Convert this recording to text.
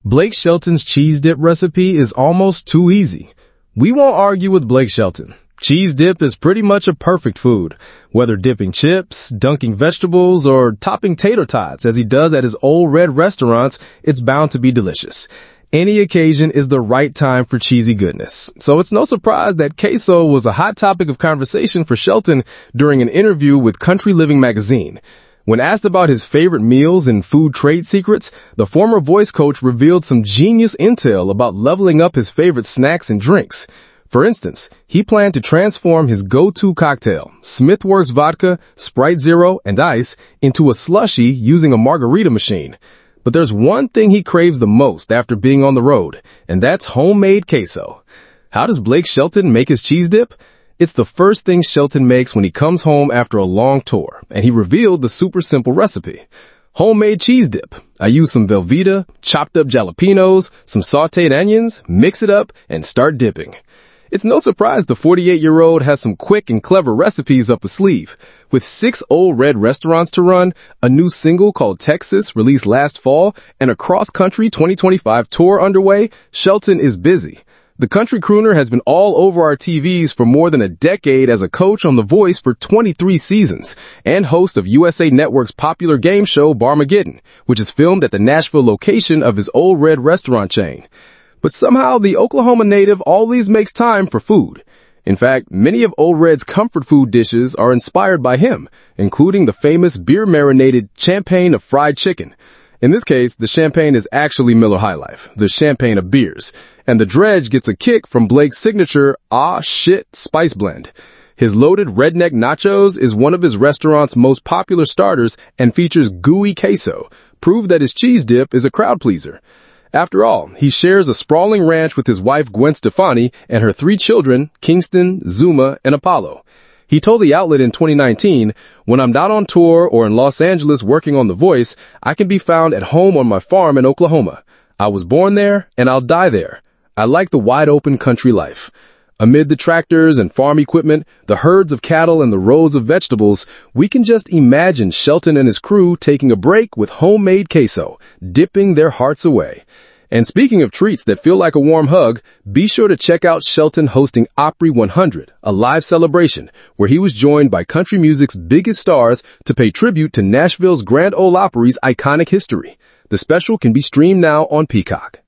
Blake Shelton's cheese dip recipe is almost too easy. We won't argue with Blake Shelton. Cheese dip is pretty much a perfect food, whether dipping chips, dunking vegetables, or topping tater tots as he does at his Old Red restaurants. It's bound to be delicious. Any occasion is the right time for cheesy goodness. So it's no surprise that queso was a hot topic of conversation for Shelton during an interview with Country Living magazine. When asked about his favorite meals and food trade secrets, the former voice coach revealed some genius intel about leveling up his favorite snacks and drinks. For instance, he planned to transform his go-to cocktail, Smithworks vodka, Sprite Zero, and ice, into a slushie using a margarita machine. But there's one thing he craves the most after being on the road, and that's homemade queso. How does Blake Shelton make his cheese dip? It's the first thing Shelton makes when he comes home after a long tour, and he revealed the super simple recipe. Homemade cheese dip. I use some Velveeta, chopped up jalapenos, some sauteed onions, mix it up, and start dipping. It's no surprise the 48-year-old has some quick and clever recipes up his sleeve. With 6 Old Red restaurants to run, a new single called Texas released last fall, and a cross-country 2025 tour underway, Shelton is busy. The country crooner has been all over our TVs for more than a decade as a coach on The Voice for 23 seasons and host of USA Network's popular game show Barmageddon, which is filmed at the Nashville location of his Old Red restaurant chain. But somehow the Oklahoma native always makes time for food. In fact, many of Old Red's comfort food dishes are inspired by him, including the famous beer-marinated champagne of fried chicken. In this case, the champagne is actually Miller High Life, the champagne of beers, and the dredge gets a kick from Blake's signature "Ah Shit" spice blend. His loaded redneck nachos is one of his restaurant's most popular starters and features gooey queso, proof that his cheese dip is a crowd pleaser. After all, he shares a sprawling ranch with his wife Gwen Stefani and her 3 children, Kingston, Zuma, and Apollo. He told the outlet in 2019, "When I'm not on tour or in Los Angeles working on The Voice, I can be found at home on my farm in Oklahoma. I was born there, and I'll die there. I like the wide-open country life." Amid the tractors and farm equipment, the herds of cattle and the rows of vegetables, we can just imagine Shelton and his crew taking a break with homemade queso, dipping their hearts away. And speaking of treats that feel like a warm hug, be sure to check out Shelton hosting Opry 100, a live celebration where he was joined by country music's biggest stars to pay tribute to Nashville's Grand Ole Opry's iconic history. The special can be streamed now on Peacock.